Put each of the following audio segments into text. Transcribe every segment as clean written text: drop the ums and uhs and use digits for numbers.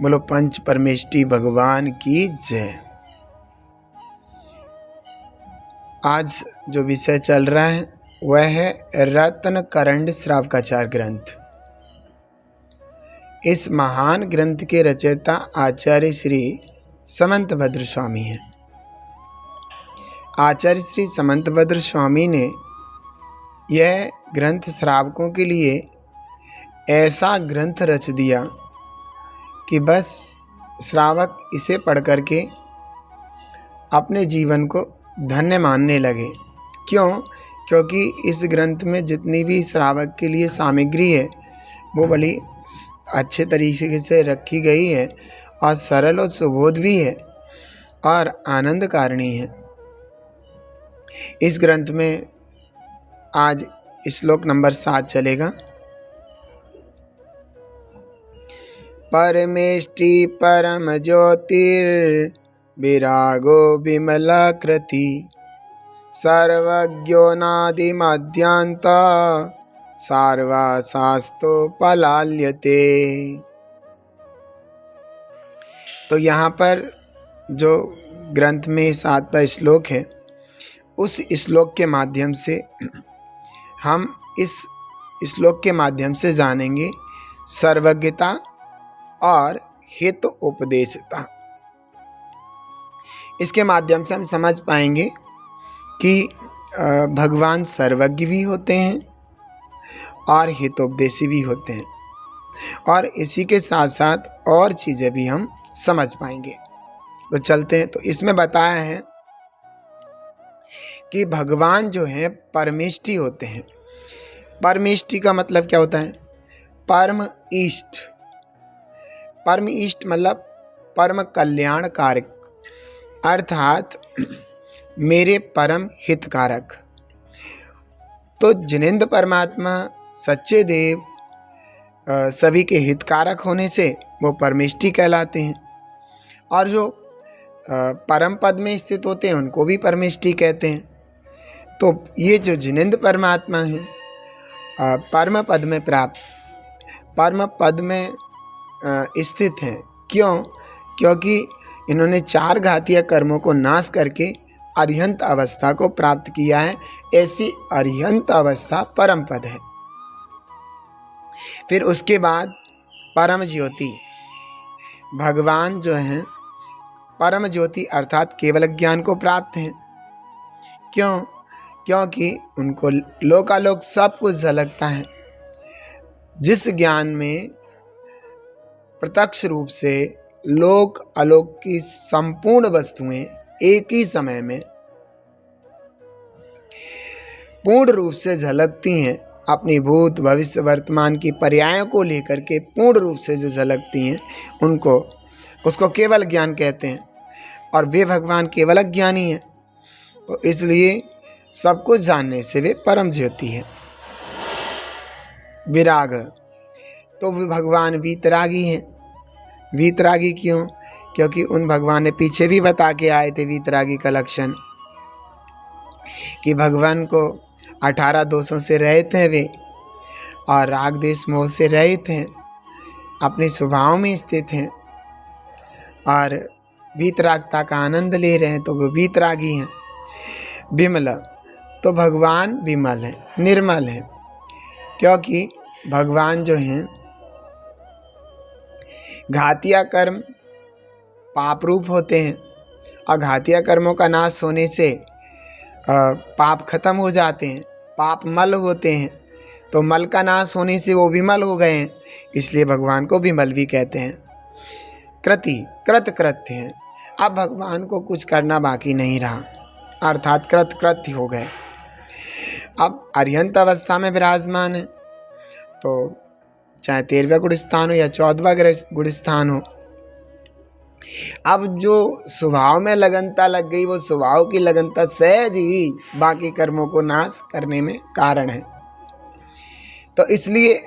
बोलो पंच परमेष्टि भगवान की जय। आज जो विषय चल रहा है वह है रत्न करंड श्रावकाचार ग्रंथ। इस महान ग्रंथ के रचयिता आचार्य श्री समंतभद्र स्वामी हैं। आचार्य श्री समंतभद्र स्वामी ने यह ग्रंथ श्रावकों के लिए ऐसा ग्रंथ रच दिया कि बस श्रावक इसे पढ़ करके अपने जीवन को धन्य मानने लगे। क्यों? क्योंकि इस ग्रंथ में जितनी भी श्रावक के लिए सामग्री है वो बड़ी अच्छे तरीके से रखी गई है और सरल और सुबोध भी है और आनंद कारिणी है। इस ग्रंथ में आज श्लोक नंबर 7 चलेगा। परमेष्टि परम ज्योतिर विरागो विमलाकृति सर्वज्ञो नादिमध्यांत सार्वशास्तो पलाल्यते। तो यहाँ पर जो ग्रंथ में 7वां श्लोक है उस श्लोक के माध्यम से हम इस श्लोक के माध्यम से जानेंगे सर्वज्ञता और हित उपदेशता। इसके माध्यम से हम समझ पाएंगे कि भगवान सर्वज्ञ भी होते हैं और हितोपदेशी भी होते हैं और इसी के साथ साथ और चीज़ें भी हम समझ पाएंगे। तो चलते हैं। तो इसमें बताया है कि भगवान जो है परमेष्टि होते हैं। परमेष्टि का मतलब क्या होता है? परम इष्ट। परम इष्ट मतलब परम कल्याण कारक, अर्थात मेरे परम हितकारक। तो जिनेंद्र परमात्मा सच्चे देव सभी के हितकारक होने से वो परमेष्टि कहलाते हैं और जो परम पद में स्थित होते हैं उनको भी परमेष्टि कहते हैं। तो ये जो जिनेंद्र परमात्मा हैं परम पद में प्राप्त, परम पद में स्थित हैं। क्यों? क्योंकि इन्होंने 4 घातीय कर्मों को नाश करके अरिहंत अवस्था को प्राप्त किया है। ऐसी अरिहंत अवस्था परम पद है। फिर उसके बाद परम ज्योति। भगवान जो हैं परम ज्योति अर्थात केवल ज्ञान को प्राप्त हैं। क्यों? क्योंकि उनको लोकालोक सब कुछ झलकता है। जिस ज्ञान में प्रत्यक्ष रूप से लोक आलोक की संपूर्ण वस्तुएं एक ही समय में पूर्ण रूप से झलकती हैं, अपनी भूत भविष्य वर्तमान की पर्यायों को लेकर के पूर्ण रूप से जो झलकती हैं उसको केवल ज्ञान कहते हैं और वे भगवान केवल ज्ञानी हैं। तो इसलिए सब कुछ जानने से वे परम ज्योति है। विराग, तो वे भगवान वीतरागी हैं। वीतरागी क्यों? क्योंकि उन भगवान ने पीछे भी बता के आए थे वीतरागी का लक्षण कि भगवान को 18 दोषों से रहित हैं वे और राग देश मोह से रहित हैं, अपने स्वभाव में स्थित हैं और वीतरागता का आनंद ले रहे हैं। तो वो वीतरागी हैं। विमल, तो भगवान विमल हैं, निर्मल हैं। क्योंकि भगवान जो हैं घातिया कर्म पाप रूप होते हैं और घातिया कर्मों का नाश होने से पाप खत्म हो जाते हैं, पाप मल होते हैं। तो मल का नाश होने से वो विमल हो गए हैं, इसलिए भगवान को विमल भी कहते हैं। कृति, कृतकृत्य हैं। अब भगवान को कुछ करना बाकी नहीं रहा, अर्थात कृतकृत्य हो गए। अब अरिहंत अवस्था में विराजमान है। तो चाहे 13वां गुण स्थान हो या 14वां गुण स्थान हो, अब जो स्वभाव में लगनता लग गई वो स्वभाव की लगनता सहज ही बाकी कर्मों को नाश करने में कारण है। तो इसलिए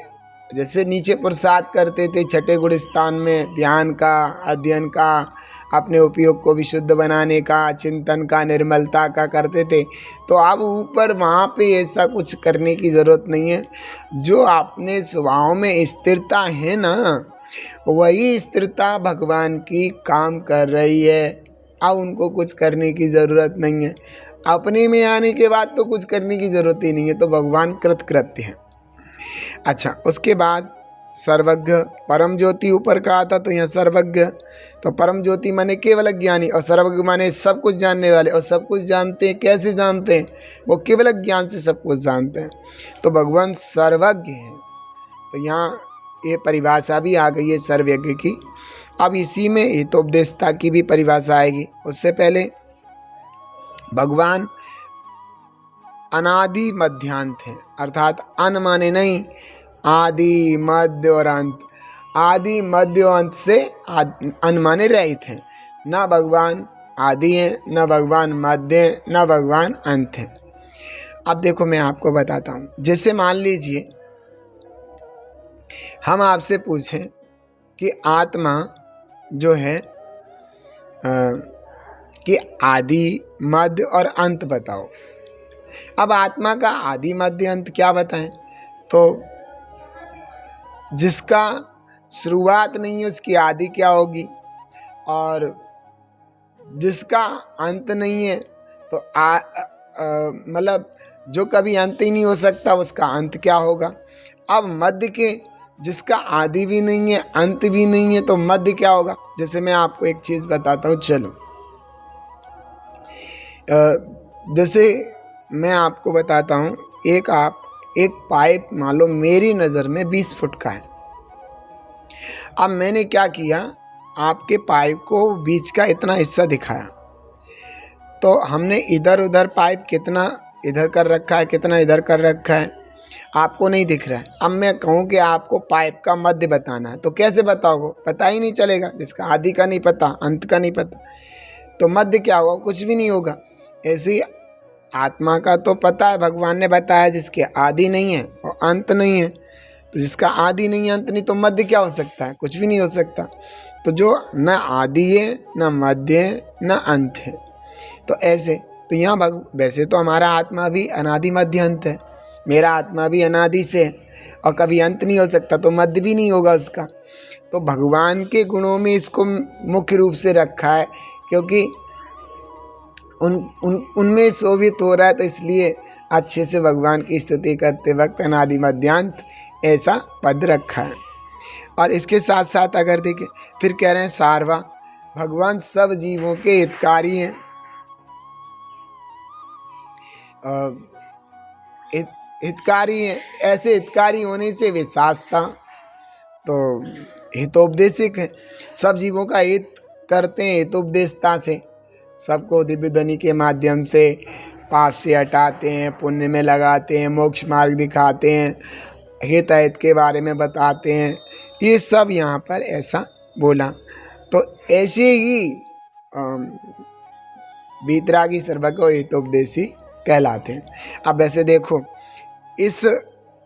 जैसे नीचे पुरुषार्थ करते थे 6ठे गुण स्थान में ध्यान का, अध्ययन का, अपने उपयोग को विशुद्ध बनाने का, चिंतन का, निर्मलता का करते थे, तो अब ऊपर वहाँ पे ऐसा कुछ करने की ज़रूरत नहीं है। जो अपने स्वभाव में स्थिरता है ना, वही स्थिरता भगवान की काम कर रही है। अब उनको कुछ करने की ज़रूरत नहीं है। अपने में आने के बाद तो कुछ करने की ज़रूरत ही नहीं है, तो भगवान कृतकृत्य हैं। अच्छा, उसके बाद सर्वज्ञ परम ज्योति ऊपर कहा था, तो यहाँ सर्वज्ञ, तो परम ज्योति माने केवल ज्ञानी, और सर्वज्ञ माने सब कुछ जानने वाले। और सब कुछ जानते हैं, कैसे जानते हैं? वो केवल ज्ञान से सब कुछ जानते हैं। तो भगवान सर्वज्ञ हैं। तो यहाँ ये परिभाषा भी आ गई है सर्वज्ञ की। अब इसी में हितोपदेशता की भी परिभाषा आएगी। उससे पहले भगवान अनादि मध्यांत है, अर्थात अन माने नहीं, आदि मध्य और अंत। आदि मध्य और अंत से अन माने रहित हैं। न भगवान आदि हैं, न भगवान मध्य हैं, न भगवान अंत हैं। अब देखो मैं आपको बताता हूँ। जैसे मान लीजिए हम आपसे पूछें कि आत्मा जो है कि आदि मध्य और अंत बताओ। अब आत्मा का आदि मध्य अंत क्या बताएं? तो जिसका शुरुआत नहीं है उसकी आदि क्या होगी, और जिसका अंत नहीं है तो मतलब जो कभी अंत ही नहीं हो सकता उसका अंत क्या होगा। अब मध्य के जिसका आदि भी नहीं है अंत भी नहीं है तो मध्य क्या होगा। जैसे मैं आपको एक चीज़ बताता हूँ, चलो जैसे मैं आपको बताता हूँ, एक पाइप मान लो मेरी नज़र में 20 फुट का है। अब मैंने क्या किया, आपके पाइप को बीच का इतना हिस्सा दिखाया, तो हमने इधर उधर पाइप कितना इधर कर रखा है, कितना इधर कर रखा है, आपको नहीं दिख रहा है। अब मैं कहूँ कि आपको पाइप का मध्य बताना है, तो कैसे बताओगे? पता ही नहीं चलेगा। जिसका आदि का नहीं पता, अंत का नहीं पता, तो मध्य क्या होगा? कुछ भी नहीं होगा। ऐसी आत्मा का तो पता है, भगवान ने बताया जिसके आदि नहीं है और अंत नहीं है। तो जिसका आदि नहीं है अंत नहीं तो मध्य क्या हो सकता है? कुछ भी नहीं हो सकता। तो जो न आदि है, न मध्य है, न अंत है, तो ऐसे तो यहाँ वैसे तो हमारा आत्मा भी अनादि मध्य अंत है। मेरा आत्मा भी अनादि से है और कभी अंत नहीं हो सकता, तो मध्य भी नहीं होगा उसका। तो भगवान के गुणों में इसको मुख्य रूप से रखा है, क्योंकि उनमें शोभित हो रहा है, तो इसलिए अच्छे से भगवान की स्तुति करते वक्त अनादि मध्यांत ऐसा पद रखा है। और इसके साथ साथ अगर देखें फिर कह रहे हैं सार्वा, भगवान सब जीवों के हितकारी हैं। हितकारी हैं, ऐसे हितकारी होने से वे शास्ता तो हितोपदेशिक हैं। सब जीवों का हित करते हैं हितोपदेशता से। सबको दिव्य ध्वनि के माध्यम से पाप से हटाते हैं, पुण्य में लगाते हैं, मोक्ष मार्ग दिखाते हैं, हित अहित के बारे में बताते हैं। ये सब यहाँ पर ऐसा बोला। तो ऐसे ही वीतरागी सर्वज्ञ और हितोपदेशी कहलाते हैं। अब वैसे देखो इस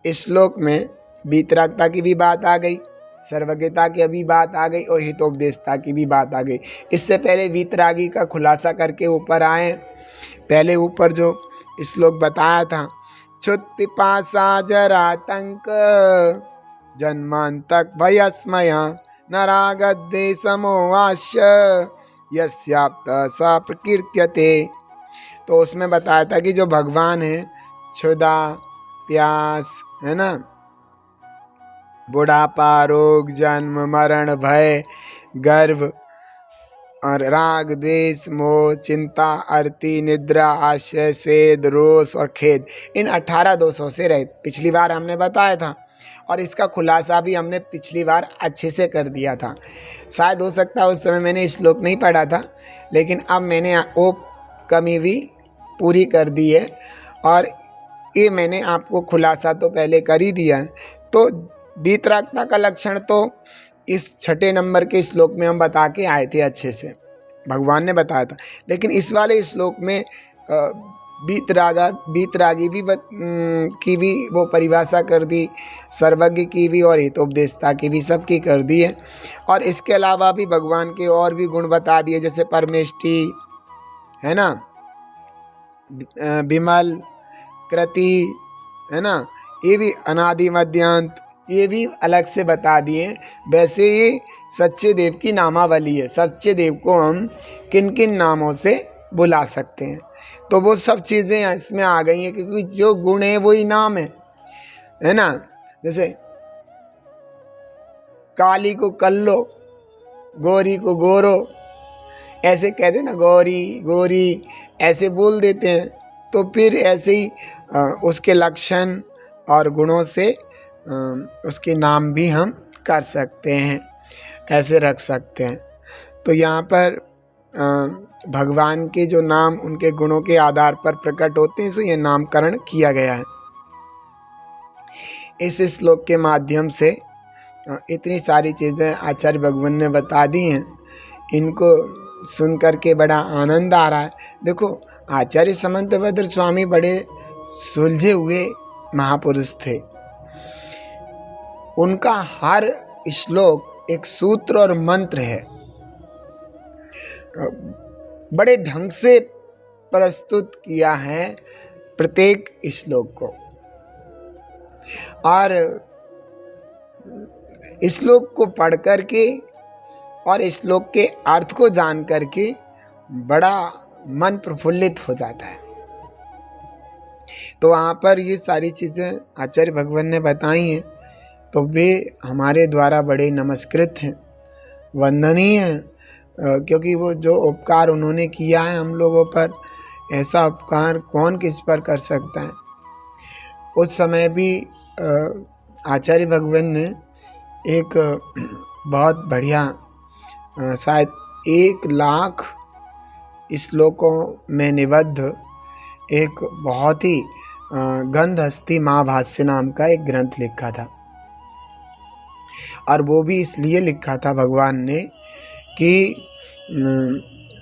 श्लोक में वीतरागता की भी बात आ गई, सर्वज्ञता की भी बात आ गई और हितोपदेशता की भी बात आ गई। इससे पहले वीतरागी का खुलासा करके ऊपर आए। पहले ऊपर जो श्लोक बताया था, क्षुत पिपासा जरातंक जन्मांतक भयस्मय नरागद्वेषमोहास्य यस्याप्त स प्रकीर्त्यते। तो उसमें बताया था कि जो भगवान है, क्षुधा, प्यास, है ना, बुढ़ापा, रोग, जन्म, मरण, भय, गर्भ और राग, द्वेष, मोह, चिंता, अर्ति, निद्रा, आश्रय, स्वेद, रोष और खेद, इन 18 दोषों से रहित पिछली बार हमने बताया था। और इसका खुलासा भी हमने पिछली बार अच्छे से कर दिया था। शायद हो सकता है उस समय मैंने श्लोक नहीं पढ़ा था, लेकिन अब मैंने वो कमी भी पूरी कर दी है और ये मैंने आपको खुलासा तो पहले कर ही दिया है। तो वीतरागता का लक्षण तो इस 6 नंबर के श्लोक में हम बता के आए थे, अच्छे से भगवान ने बताया था। लेकिन इस वाले श्लोक में वीतरागी भी की भी वो परिभाषा कर दी, सर्वज्ञ की भी और हितोपदेशता की भी, सबकी कर दी है। और इसके अलावा भी भगवान के और भी गुण बता दिए, जैसे परमेष्टि, है ना, विमल, कृति, है ना, ये भी अनादि मध्यांत, ये भी अलग से बता दिए। वैसे ये सच्चे देव की नामावली है, सच्चे देव को हम किन किन नामों से बुला सकते हैं, तो वो सब चीज़ें इसमें आ गई हैं, क्योंकि जो गुण है वही नाम है ना। जैसे काली को कल्लो, गोरी को गोरो, ऐसे कहते ना, गौरी गोरी ऐसे बोल देते हैं। तो फिर ऐसे ही उसके लक्षण और गुणों से उसके नाम भी हम कर सकते हैं, ऐसे रख सकते हैं। तो यहाँ पर भगवान के जो नाम उनके गुणों के आधार पर प्रकट होते हैं, सो ये नामकरण किया गया है। इस श्लोक के माध्यम से इतनी सारी चीज़ें आचार्य भगवान ने बता दी हैं, इनको सुन करके बड़ा आनंद आ रहा है। देखो, आचार्य समंतभद्र स्वामी बड़े सुलझे हुए महापुरुष थे। उनका हर श्लोक एक सूत्र और मंत्र है, बड़े ढंग से प्रस्तुत किया है प्रत्येक श्लोक को। और श्लोक को पढ़ करके और श्लोक के अर्थ को जान करके बड़ा मन प्रफुल्लित हो जाता है। तो वहाँ पर ये सारी चीज़ें आचार्य भगवान ने बताई हैं, तो वे हमारे द्वारा बड़े नमस्कृत हैं, वंदनीय हैं, क्योंकि वो जो उपकार उन्होंने किया है हम लोगों पर, ऐसा उपकार कौन किस पर कर सकता है। उस समय भी आचार्य भगवान ने एक बहुत बढ़िया, शायद 1,00,000 श्लोकों में निबद्ध एक बहुत ही गंधहस्ती महाभाष्य नाम का एक ग्रंथ लिखा था। और वो भी इसलिए लिखा था भगवान ने कि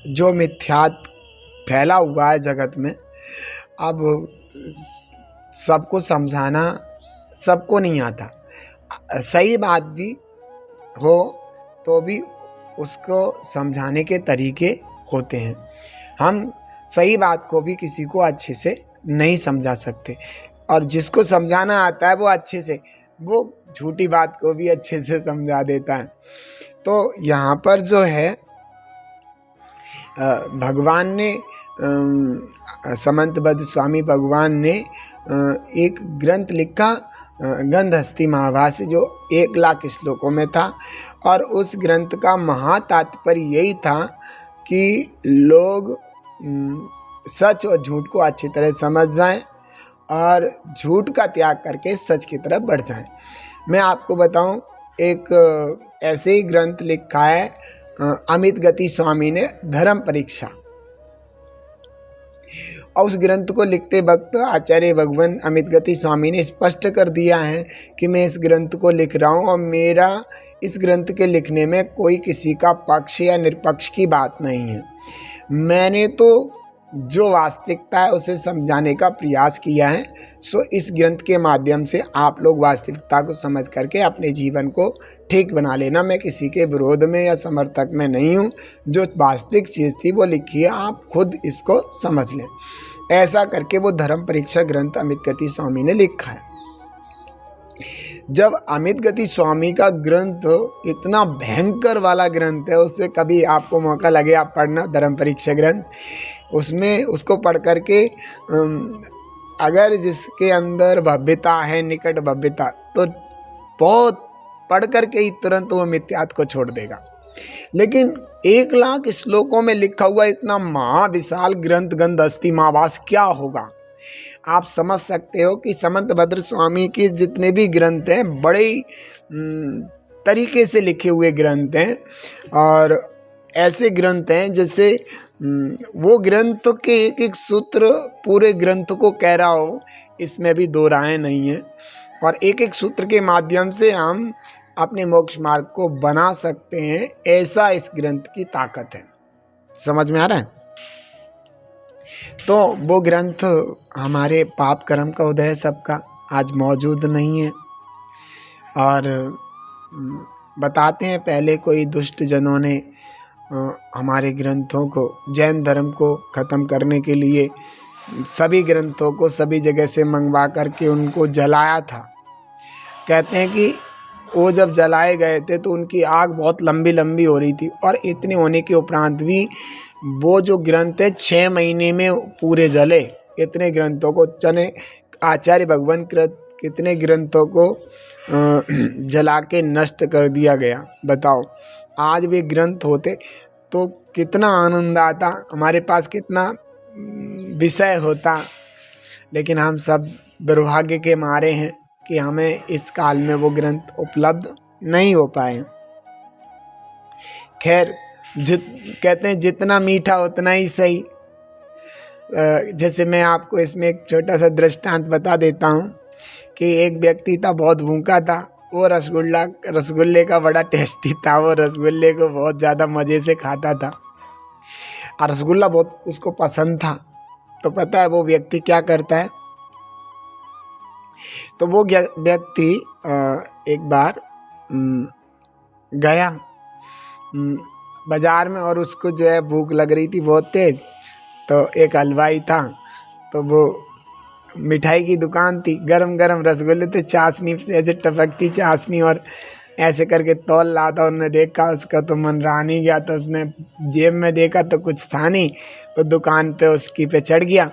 जो मिथ्यात फैला हुआ है जगत में, अब सबको समझाना सबको नहीं आता। सही बात भी हो तो भी उसको समझाने के तरीके होते हैं। हम सही बात को भी किसी को अच्छे से नहीं समझा सकते, और जिसको समझाना आता है वो अच्छे से, वो झूठी बात को भी अच्छे से समझा देता है। तो यहाँ पर जो है भगवान ने, समंतभद्र स्वामी भगवान ने एक ग्रंथ लिखा, गंधहस्ती महाभाष्य, जो 1,00,000 श्लोकों में था। और उस ग्रंथ का महातात्पर्य यही था कि लोग सच और झूठ को अच्छी तरह समझ जाएं और झूठ का त्याग करके सच की तरफ बढ़ जाएं। मैं आपको बताऊं, एक ऐसे ही ग्रंथ लिखा है अमित गति स्वामी ने, धर्म परीक्षा। और उस ग्रंथ को लिखते वक्त आचार्य भगवान अमित गति स्वामी ने स्पष्ट कर दिया है कि मैं इस ग्रंथ को लिख रहा हूँ और मेरा इस ग्रंथ के लिखने में कोई किसी का पक्ष या निरपक्ष की बात नहीं है। मैंने तो जो वास्तविकता है उसे समझाने का प्रयास किया है। सो इस ग्रंथ के माध्यम से आप लोग वास्तविकता को समझ करके अपने जीवन को ठीक बना लेना। मैं किसी के विरोध में या समर्थक में नहीं हूँ। जो वास्तविक चीज़ थी वो लिखी है, आप खुद इसको समझ लें। ऐसा करके वो धर्म परीक्षा ग्रंथ अमित गति स्वामी ने लिखा है। जब अमित गति स्वामी का ग्रंथ इतना भयंकर वाला ग्रंथ है, उससे कभी आपको मौका लगे आप पढ़ना, धर्म परीक्षा ग्रंथ। उसमें उसको पढ़ करके अगर जिसके अंदर भव्यता है, निकट भव्यता, तो बहुत पढ़ करके ही तुरंत वो मिथ्यात को छोड़ देगा। लेकिन 1,00,000 श्लोकों में लिखा हुआ इतना महाविशाल ग्रंथ गंधहस्ती महाभाष्य क्या होगा। आप समझ सकते हो कि समंतभद्र स्वामी के जितने भी ग्रंथ हैं बड़े तरीके से लिखे हुए ग्रंथ हैं, और ऐसे ग्रंथ हैं जैसे वो ग्रंथ के एक एक सूत्र पूरे ग्रंथ को कह रहा हो, इसमें भी दो राहें नहीं है। और एक एक सूत्र के माध्यम से हम अपने मोक्ष मार्ग को बना सकते हैं, ऐसा इस ग्रंथ की ताकत है। समझ में आ रहा है? तो वो ग्रंथ हमारे पाप कर्म का उदय सबका आज मौजूद नहीं है। और बताते हैं, पहले कोई दुष्ट जनों ने हमारे ग्रंथों को, जैन धर्म को ख़त्म करने के लिए सभी ग्रंथों को सभी जगह से मंगवा करके उनको जलाया था। कहते हैं कि वो जब जलाए गए थे तो उनकी आग बहुत लंबी लंबी हो रही थी, और इतनी होने के उपरांत भी वो जो ग्रंथ है 6 महीने में पूरे जले। इतने ग्रंथों को चने आचार्य भगवान कृत कितने ग्रंथों को जला के नष्ट कर दिया गया। बताओ, आज वे ग्रंथ होते तो कितना आनंद आता, हमारे पास कितना विषय होता, लेकिन हम सब दुर्भाग्य के मारे हैं कि हमें इस काल में वो ग्रंथ उपलब्ध नहीं हो पाए। खैर, कहते हैं जितना मीठा उतना ही सही। जैसे मैं आपको इसमें एक छोटा सा दृष्टांत बता देता हूँ कि एक व्यक्ति था, बहुत भूखा था। वो रसगुल्ले का बड़ा टेस्टी था। वो रसगुल्ले को बहुत ज़्यादा मज़े से खाता था और रसगुल्ला बहुत उसको पसंद था। तो पता है वो व्यक्ति क्या करता है? तो वो व्यक्ति एक बार गया बाज़ार में, और उसको जो है भूख लग रही थी बहुत तेज़। तो एक हलवाई था, तो वो मिठाई की दुकान थी, गरम गरम रसगुल्ले थे, चाशनी से ऐसे टपकती चाशनी, और ऐसे करके तौल रहा था। उन्होंने देखा, उसका तो मन रहा नहीं गया, तो उसने जेब में देखा तो कुछ था नहीं, तो दुकान पे उसकी पे चढ़ गया।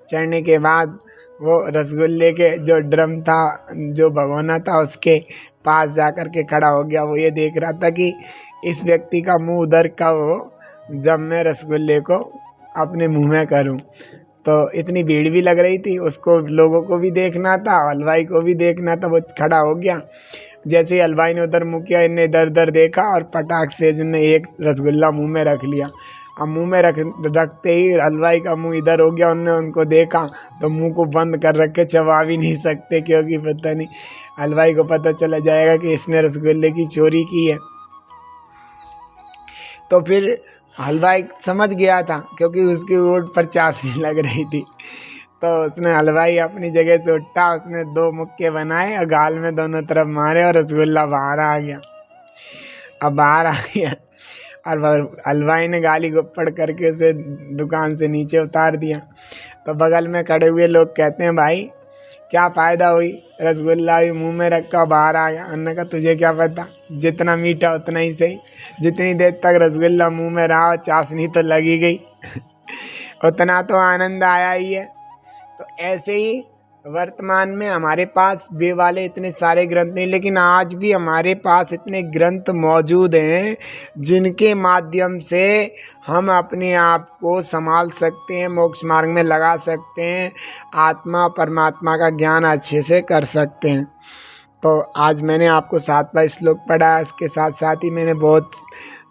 चढ़ने के बाद वो रसगुल्ले के जो ड्रम था, जो भगोना था, उसके पास जा कर के खड़ा हो गया। वो ये देख रहा था कि इस व्यक्ति का मुंह उधर का हो जब मैं रसगुल्ले को अपने मुंह में करूं। तो इतनी भीड़ भी लग रही थी, उसको लोगों को भी देखना था, हलवाई को भी देखना था। वो खड़ा हो गया। जैसे ही हलवाई ने उधर मुँह किया, इन्हें इधर उधर देखा और पटाख से जिनने एक रसगुल्ला मुंह में रख लिया। अब मुंह में रखते ही हलवाई का मुंह इधर हो गया। उन्होंने उनको देखा तो मुंह को बंद कर रखे, चबा भी नहीं सकते, क्योंकि पता नहीं हलवाई को पता चला जाएगा कि इसने रसगुल्ले की चोरी की है। तो फिर हलवाई समझ गया था, क्योंकि उसकी ओट पर चाशनी लग रही थी। तो उसने हलवाई अपनी जगह से उठा, उसने 2 मुक्के बनाए और गाल में दोनों तरफ मारे, और रसगुल्ला बाहर आ गया। अब बाहर आ गया और हलवाई ने गाली गप्पड़ करके उसे दुकान से नीचे उतार दिया। तो बगल में खड़े हुए लोग कहते हैं, भाई क्या फ़ायदा हुई, रसगुल्ला भी मुंह में रखा बाहर आ गया। उन्होंने कहा, तुझे क्या पता, जितना मीठा उतना ही सही। जितनी देर तक रसगुल्ला मुंह में रहा, चाशनी तो लगी गई उतना तो आनंद आया ही है। तो ऐसे ही वर्तमान में हमारे पास वे वाले इतने सारे ग्रंथ नहीं, लेकिन आज भी हमारे पास इतने ग्रंथ मौजूद हैं जिनके माध्यम से हम अपने आप को संभाल सकते हैं, मोक्ष मार्ग में लगा सकते हैं, आत्मा परमात्मा का ज्ञान अच्छे से कर सकते हैं। तो आज मैंने आपको 7वां श्लोक पढ़ा, इसके साथ साथ ही मैंने बहुत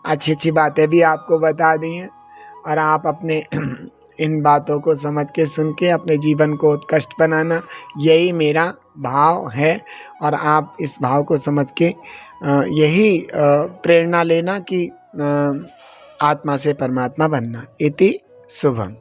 अच्छी अच्छी बातें भी आपको बता दी हैं, और आप अपने इन बातों को समझ के, सुन के अपने जीवन को उत्कृष्ट बनाना, यही मेरा भाव है। और आप इस भाव को समझ के यही प्रेरणा लेना कि आत्मा से परमात्मा बनना। इति शुभम।